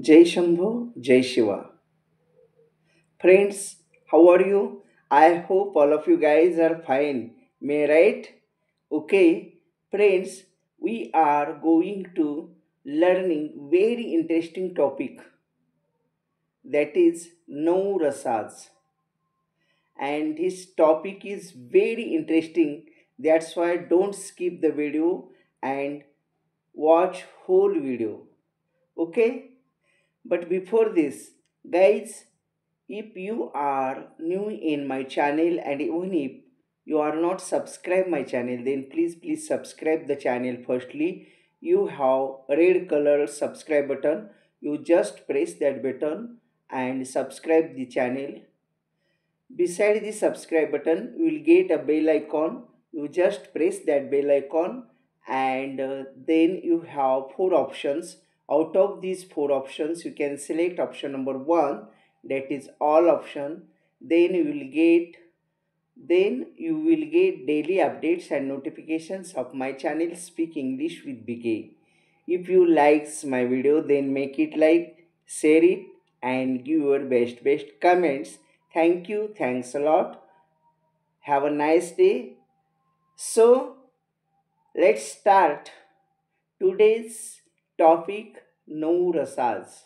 Jai Shambho, Jai Shiva. Friends, how are you? I hope all of you guys are fine. May right? Okay, friends, we are going to learning very interesting topic, that is no rasas, and this topic is very interesting. That's why don't skip the video and watch whole video. Okay? But before this, guys, if you are new in my channel and even if you are not subscribe my channel, then please subscribe the channel. Firstly, you have red color subscribe button. You just press that button and subscribe the channel. Beside the subscribe button, you will get a bell icon. You just press that bell icon, and then you have four options. Out of these four options, you can select option number one, that is all option. Then you will get daily updates and notifications of my channel Speak English with BK. If you likes my video, then make it like, share it, and give your best comments. Thank you. Thanks a lot. Have a nice day. So let's start today's topic, no rasas.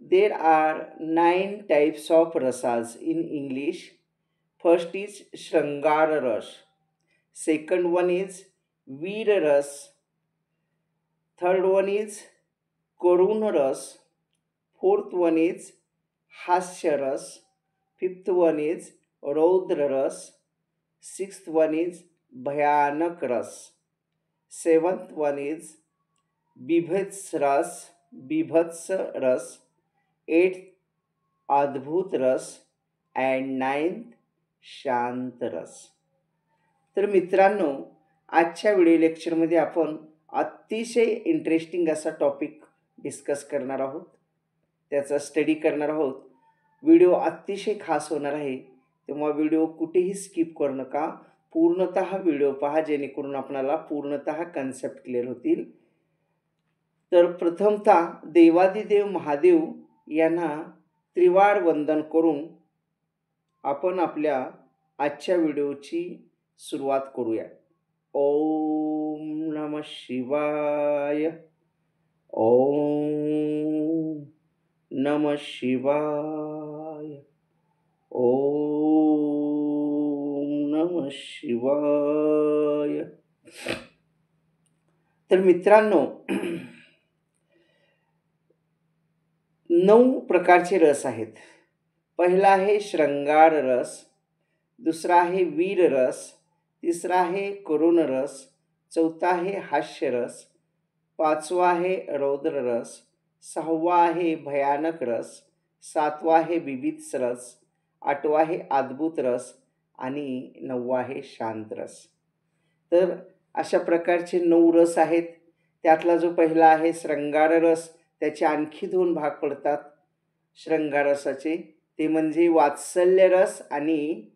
There are 9 types of rasas in English. First is Shrangara Ras. Second one is Veera Ras. Third one is Karuna Ras. Fourth one is Hasya Ras. Fifth one is Raudra Ras. Sixth one is Bhayanak Ras. Seventh one is Bibhats Ras. Bibhats Ras. Eighth Adbhut Ras. And ninth शांत रस. तर मित्रांनो, आजच्या video लेक्चरमध्ये आपण अतिशय interesting असा topic discuss करणार आहोत, त्याचा स्टडी करणार आहोत. व्हिडिओ अतिशय खास होणार आहे, तेव्हा व्हिडिओ कुठेही स्किप करू नका. पूर्णतः व्हिडिओ पहा, जेणेकरून आपल्याला पूर्णतः कन्सेप्ट क्लिअर होतील. तर प्रथमतः देवादिदेव महादेव यांना त्रिवार वंदन करून आपण आपल्या आजच्या व्हिडिओची सुरुवात करूया. ओम नमः शिवाय. ओम नमः शिवाय. ओम नमः शिवाय. तर मित्रांनो, 9 प्रकारचे रस आहेत. पहिला आहे श्रृंगार रस, दुसरा आहे वीर रस, तिसरा आहे करुण रस, चौथा आहे हास्य रस, पाचवा आहे रौद्र रस, सहावा आहे भयानक रस, सातवा आहे बिभत्स रस, आठवा आहे अद्भुत रस आणि नववा आहे शांत रस. तर अशा प्रकारचे 9 रस आहेत. त्यातला जो पहिला आहे श्रृंगार रस, त्याचे आणखी 2 भाग पडतात श्रृंगार रसाचे. ते म्हणजे वात्सल्य रस आणि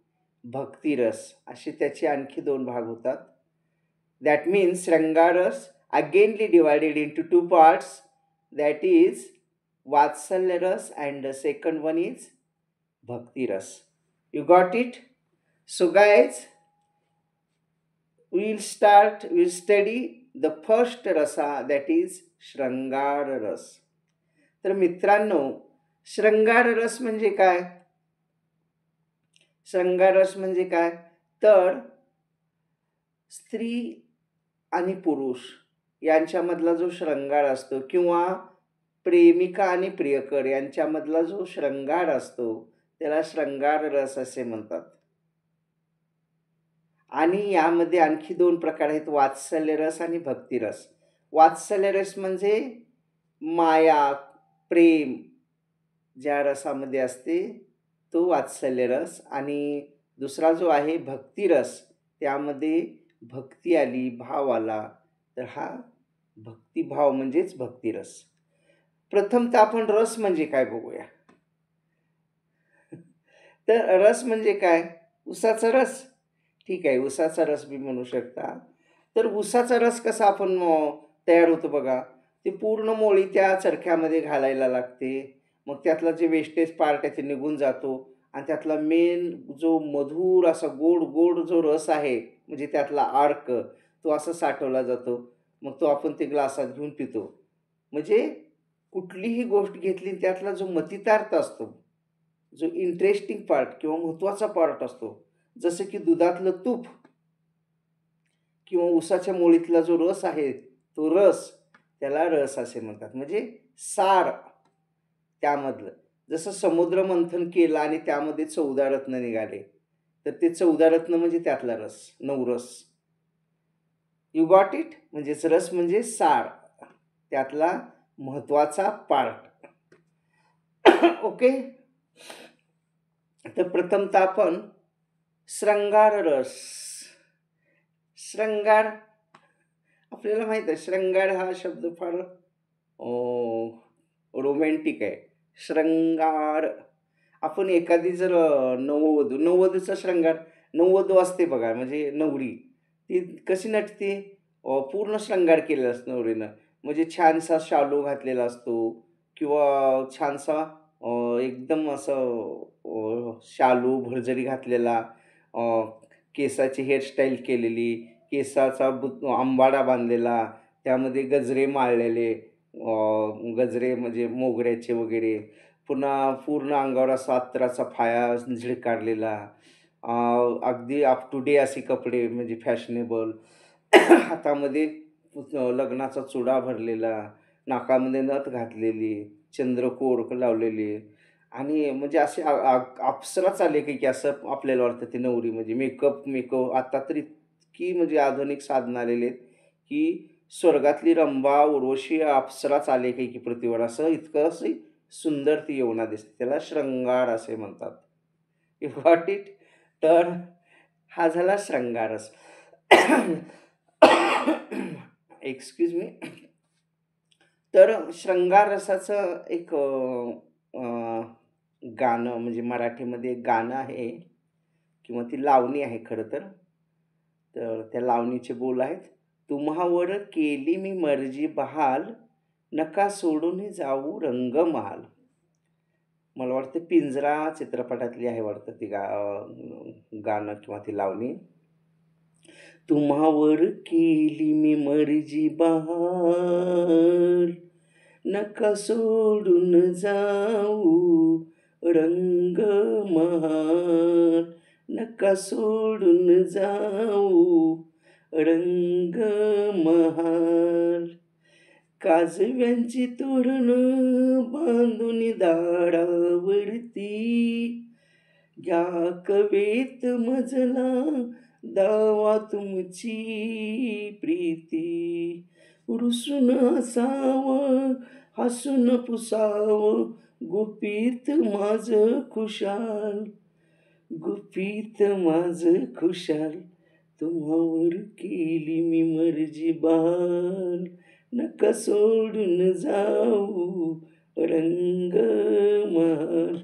भक्ती रस, असे त्याचे आणखी 2 भाग होतात. That means shringar ras againly divided into 2 parts, that is vatsalya ras and the second one is bhakti ras. You got it? So guys, we'll study the first rasa, that is श्रृंगार रस. तर मित्रांनो, श्रृंगार रस म्हणजे काय? श्रृंगार रस म्हणजे काय? तर स्त्री आणि पुरुष यांच्यामधला जो श्रृंगार असतो, किंवा प्रेमिका आणि प्रियकर यांच्यामधला जो श्रृंगार असतो, त्याला श्रृंगार रस असे म्हणतात. आणि यामध्ये आणखी 2 प्रकार आहेत, वात्सल्य रस आणि भक्ती रस. वात्सल्य रस म्हणजे माया, प्रेम ज्या रसामध्ये असते तो वात्सल्य रस, आणि दुसरा जो आहे भक्ती रस, त्यामध्ये भक्ती आली, भाव आला, तर हा भक्तिभाव म्हणजेच भक्ती रस. प्रथमतः आपण रस म्हणजे काय बघूया. तर रस म्हणजे काय? उसाचा रस. ठीक आहे, उसाचा रस बी म्हणू शकता. तर उसाचा रस कसा आपण तयार होतो बघा. ती पूर्ण मोळी त्या चरख्यामध्ये घालायला लागते. मग त्यातला जे वेस्टेज पार्ट आहे ते निघून जातो आणि त्यातला मेन जो मधुर असा गोड-गोड जो रस आहे, म्हणजे त्यातला अर्क तो असा साठवला जातो. मग तो आपण ते ग्लासात घेऊन पितो. म्हणजे कुठलीही गोष्ट घेतली त्यातला जो मतितार्थ असतो, जो इंटरेस्टिंग पार्ट किंवा महत्त्वाचा पार्ट असतो, जसं की दुधातलं तूप किंवा उसाच्या मोळीतला जो रस आहे, तो रस, त्याला रस असे म्हणतात. म्हणजे सार त्यामधलं. जसं समुद्र मंथन केलं आणि त्यामध्ये 14 रत्न निघाले. तर ते 14 रत्न म्हणजे त्यातला रस, नवरस. You got it? म्हणजेच रस म्हणजे सार, त्यातला महत्त्वाचा पार्ट. ओके. तर प्रथमतः आपण श्रृंगार रस. श्रृंगार आपल्याला माहीत आहे, श्रृंगार हा शब्द फार रोमॅन्टिक आहे. श्रृंगार. आपण एखादी जर नववधूचा श्रृंगार, नववधू असते बघा म्हणजे नवरी, ती कशी नटते? पूर्ण श्रृंगार केलेला असतो नवरीनं. म्हणजे छानसा शालू घातलेला असतो किंवा छानसा एकदम असं शालू, भरजरी घातलेला, अ, केसाची हेअरस्टाईल केलेली, केसाचा अंबाडा बांधलेला, त्यामध्ये गजरे माळलेले, गजरे म्हणजे मोगऱ्याचे वगैरे, पुन्हा पूर्ण अंगावर असा अत्तराचा फाया झिडकारलेला, अ, अगदी अप टू डे असे कपडे म्हणजे फॅशनेबल. हातामध्ये लग्नाचा चुडा भरलेला, नाकामध्ये नथ घातलेली, चंद्रकोर लावलेली आणि म्हणजे असे अप्सराच आले की असं आपल्याला वाटतं ती नवरी म्हणजे मेकअप आता तर इतकी म्हणजे आधुनिक साधनं आलेली आहेत, की स्वर्गातली रंभा, उर्वशी, अप्सराच आले की पृथ्वीवर असं इतकं अशी सुंदर ती यवना दिसते. त्याला शृंगार असे म्हणतात. You got it? तर हा झाला शृंगारस. Excuse me. तर शृंगार रसाचं एक अ, गाणं म्हणजे मराठीमध्ये एक गाणं आहे किंवा ती लावणी आहे खरं तर. तर त्या लावणीचे बोल आहेत, "तुम्हावर केली मी मर्जी बहाल, नका सोडून जाऊ रंगमहाल." मला वाटतं पिंजरा चित्रपटातली आहे वाटतं ती गाणं किंवा ती लावणी. तुम्हावर केली मी मर्जी बहाल, नका सोडून जाऊ रंग महाल, नका सोडून जाऊ रंग महाल. काजव्यांची तोरणं बांधून दारावरती, घ्या कवेत मजला दावा तुमची प्रीती. रुसून हसावं, हसून पुसावं, गुपित माझं खुशाल, गुपित माझं खुशाल. तुम्हावर केली मी मर्जी बहाल, नका सोडून जाऊ रंग महाल.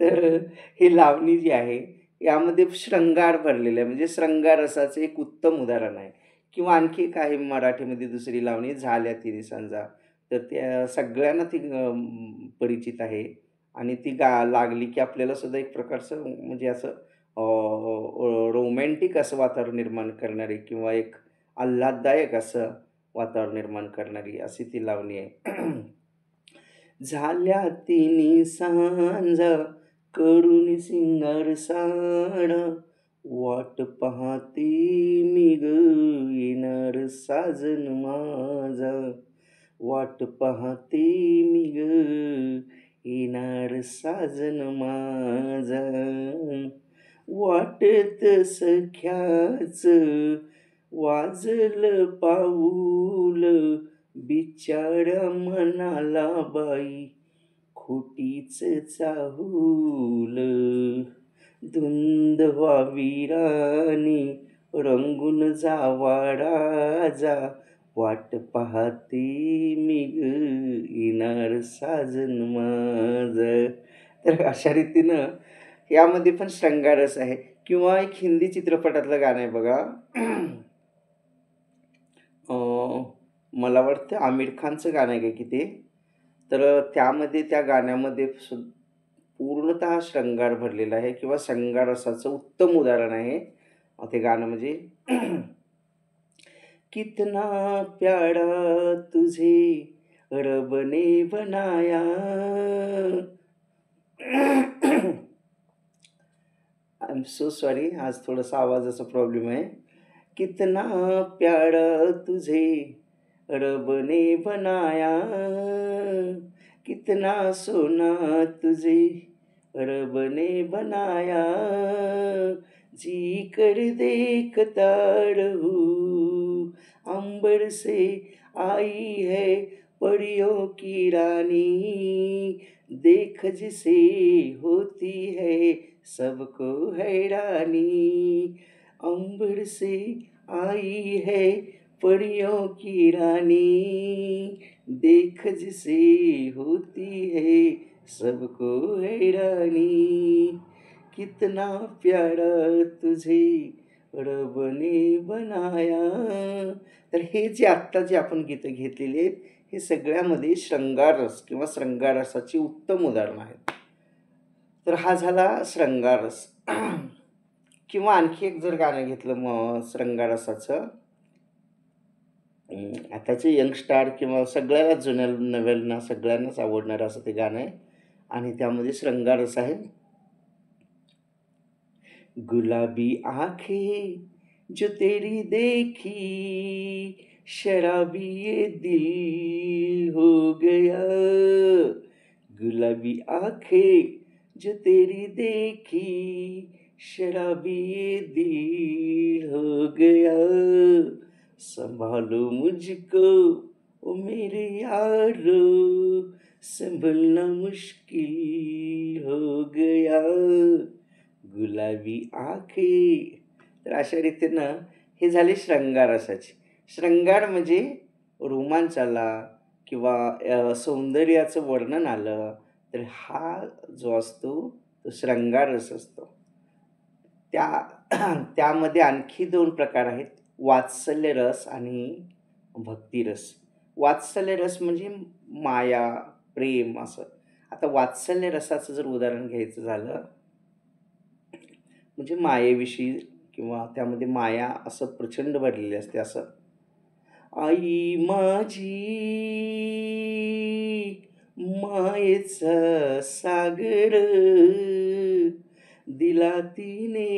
तर ही लावणी जी आहे, यामध्ये शृंगार भरलेला आहे. म्हणजे शृंगार रसाचं एक उत्तम उदाहरण आहे. किंवा आणखी काही मराठीमध्ये दुसरी लावणी झाल्या तिन्ही सांजा. तर त्या सगळ्यांना ती परिचित आहे आणि ती लागली की आपल्याला सुद्धा एक प्रकारचं म्हणजे असं रोमॅन्टिक असं वातावरण निर्माण करणारी किंवा एक आल्हाददायक असं वातावरण निर्माण करणारी अशी ती लावणी आहे. झाल्या तिन्ही सांजा करून सिंगार साडा, वाट पाहते मी ग येणार साजन माझा, वाट पाहते मी ग येणार साजन माझा. वाटत सख्याच वाजलं पाऊल, बिचाऱ्या मनाला बाई खोटीच चाहूल. धुंद व्हावी राणी रंगून जावा राजा, वाट पाहते मी ग येणार साजन माझं. तर अशा रीतीनं यामध्ये पण शृंगारस आहे. किंवा एक हिंदी चित्रपटातलं गाणं आहे बघा. मला वाटतं आमिर खानचं गाणं आहे की ते. तर त्यामध्ये त्या गाण्यामध्ये पूर्णतः श्रृंगार भरलेला आहे किंवा श्रृंगार रसाचं उत्तम उदाहरण आहे ते गाणं म्हणजे कितना प्यारा तुझे रब ने बनाया. आय एम सो सॉरी, आज थोडासा आवाजाचा प्रॉब्लेम आहे. कितना प्यारा तुझे रब ने बनाया, कितना सोना तुझे रब ने बनाया, जी कर देखता रहूं अंबर से आई है परियों की रानी, देख जिसे होती है सबको हैरानी. अंबर से आई है परियों की रानी, देख जिसे होती है सबको हैरानी. कितना प्यारा तुझे रब ने बनाया. तर हे जे आत्ता जे आपण गीतं घेतलेली आहेत, हे सगळ्यामध्ये श्रृंगार रस किंवा श्रृंगार रसाची उत्तम उदाहरणं आहेत. तर हा झाला श्रृंगार रस. किंवा आणखी एक जर गाणं घेतलं मग श्रृंगार रसाचं, आताचे यंगस्टार किंवा सगळ्याला जुन्या नव्याला सगळ्यांनाच आवडणारं असं ते गाणं आहे आणि त्यामध्ये श्रृंगार रस आहे. गुलाबी आंखें जो तेरी देखी, शराबी ये दिल हो गया. गुलाबी आंखें जो तेरी देखी, शराबी ये दिल हो गया. संभालो मुझको ओ मेरे यारो, संभलना मुश्किल हो गया. गुलाबी आंखें. तर अशा रीतीनं हे झाले श्रृंगार रसाचे. श्रृंगार म्हणजे रोमांचाला किंवा सौंदर्याचं वर्णन आलं तर हा जो असतो तो श्रृंगार रस असतो. त्या त्यामध्ये आणखी 2 प्रकार आहेत, वात्सल्य रस आणि भक्तिरस. वात्सल्य रस म्हणजे माया, प्रेम असं. आता वात्सल्य रसाचं जर उदाहरण घ्यायचं झालं म्हणजे मायेविषयी किंवा त्यामध्ये माया असं प्रचंड भरलेली असते असं. आई माझी मायेचा सागर दिला तिने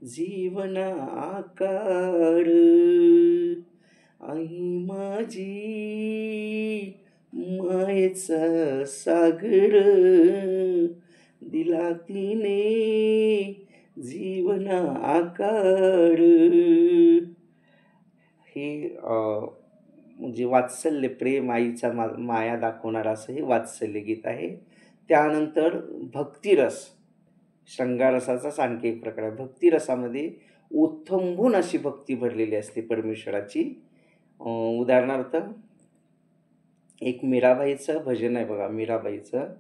जीवना आकार. आई माझी मायेचा सागर दिला तिने जीवना आकार. हे म्हणजे वात्सल्य प्रेम आईचा माया दाखवणारं असं हे वात्सल्य गीत आहे. त्यानंतर भक्तिरस, श्रृंगारसाचाच आणखी एक प्रकार आहे. भक्तिरसामध्ये ओथंबून अशी भक्ती भरलेली असते परमेश्वराची. उदाहरणार्थ एक मीराबाईचं भजन आहे बघा, मीराबाईचं.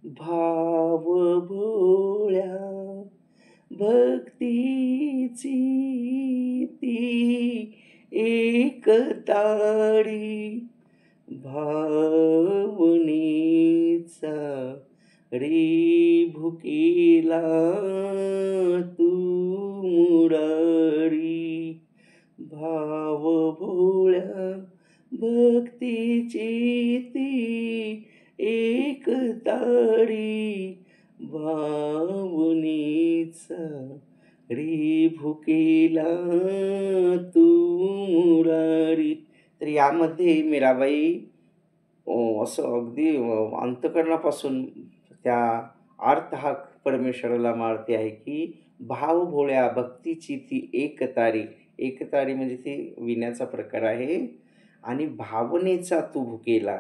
भाव भोळ्या भक्तीची ती एक तारी, भावनेचा रे भुकेला तू मुरारी. भाव भोळ्या भक्तीची ती एक तारी, भावनेचा रे भुकेला तू मुरारी. तर यामध्ये मीराबाई असं अगदी अंतःकरणापासून त्या अर्थहाक परमेश्वराला मारते आहे की भाव भोळ्या भक्तीची ती एक तारी. एक तारी म्हणजे ती विण्याचा प्रकार आहे. आणि भावनेचा तू भुकेला.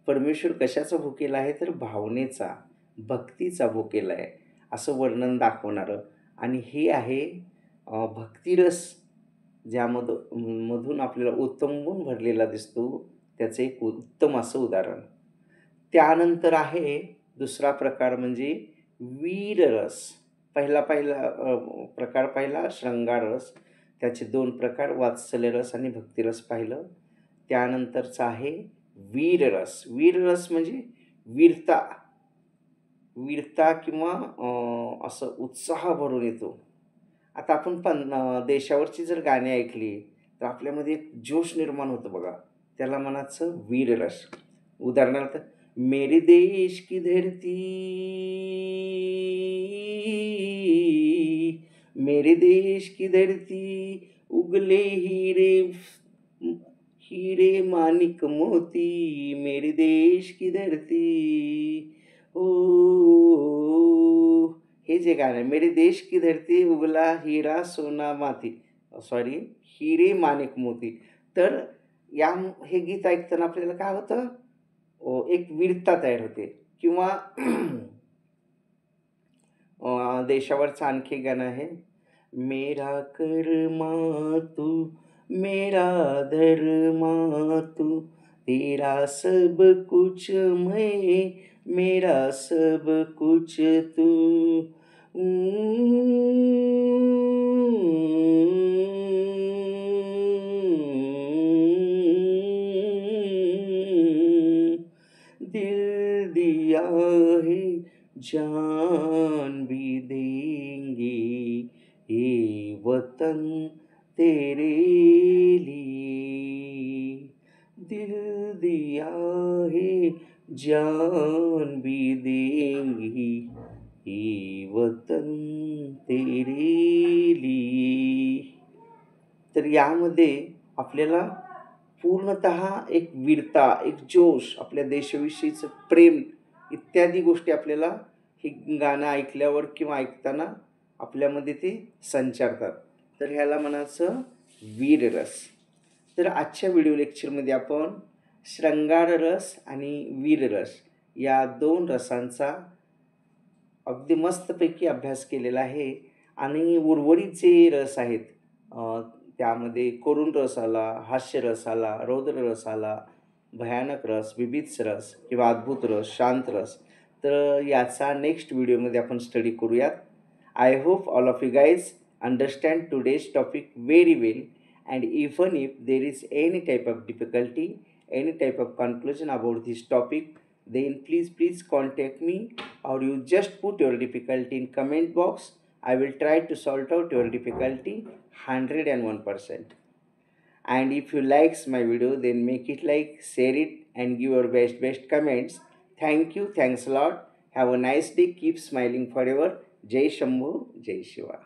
परमेश्वर कशाचा भुकेला आहे तर भावनेचा, भक्तीचा भुकेला आहे असं वर्णन दाखवणारं. आणि हे आहे भक्तिरस, मधून आपल्याला ओथंबून भरलेला दिसतो, त्याचं एक उत्तम असं उदाहरण. त्यानंतर आहे दुसरा प्रकार म्हणजे वीररस. पहिला प्रकार पाहिला श्रृंगार रस. त्याचे दोन प्रकार वात्सल्यरस आणि भक्तिरस पाहिलं. त्यानंतरचं आहे वीररस. वीररस म्हणजे वीरता वीरता किंवा असं उत्साह भरून येतो. आता आपण पण देशावरची जर गाणी ऐकली तर आपल्यामध्ये एक जोश निर्माण होतो बघा. त्याला म्हणायचं वीररस. उदाहरणार्थ, मेरे देश की धरती, मेरे देश की धरती, उगले हीरे, हीरे मानिक मोती, मेरे देश की धरती. ओ, हे जे गाणं आहे, मेरे देश की धरती उगला हीरा सोना माती, सॉरी, हिरे माणिक मोती. तर या हे गीत ऐकताना आपल्याला काय होतं, एक वीरता तयार होते. किंवा देशावरचं आणखी एक गाणं आहे, मेरा कर्मा तू, मेरा धर्मा तू, तेरा सब कुछ मैं, मेरा सब कुछ तू. दिल दिया है, जान भी देंगे, ये वतन तेरे लिए. दिल दिया है, जान भी देंगे, ये वतन तेरे लिए. तर यामध्ये आपल्याला पूर्णतः एक वीरता, एक जोश, आपल्या देशाविषयीचं प्रेम इत्यादी गोष्टी आपल्याला हे गाणं ऐकल्यावर किंवा ऐकताना आपल्यामध्ये ते संचारतात. तर ह्याला म्हणायचं वीररस. तर आजच्या व्हिडिओ लेक्चरमध्ये आपण शृंगार रस आणि वीररस या दोन रसांचा अगदी मस्तपैकी अभ्यास केलेला आहे. आणि उर्वरित जे रस आहेत, त्यामध्ये करुण रस आला, हास्य रस आला, रौद्र रस आला, भयानक रस, विभत्स रस किंवा अद्भुत रस, शांत रस. तर याचा नेक्स्ट व्हिडिओमध्ये आपण स्टडी करूयात. I hope all of you guys understand today's topic very well, and even if there is any type of difficulty, any type of conclusion about this topic, then please contact me, or you just put your difficulty in comment box. I will try to sort out your difficulty 101%. And if you likes my video, then make it like, share it, and give your best comments. Thank you, thanks a lot. Have a nice day. Keep smiling forever. Jai Shambhu, Jai Shiva.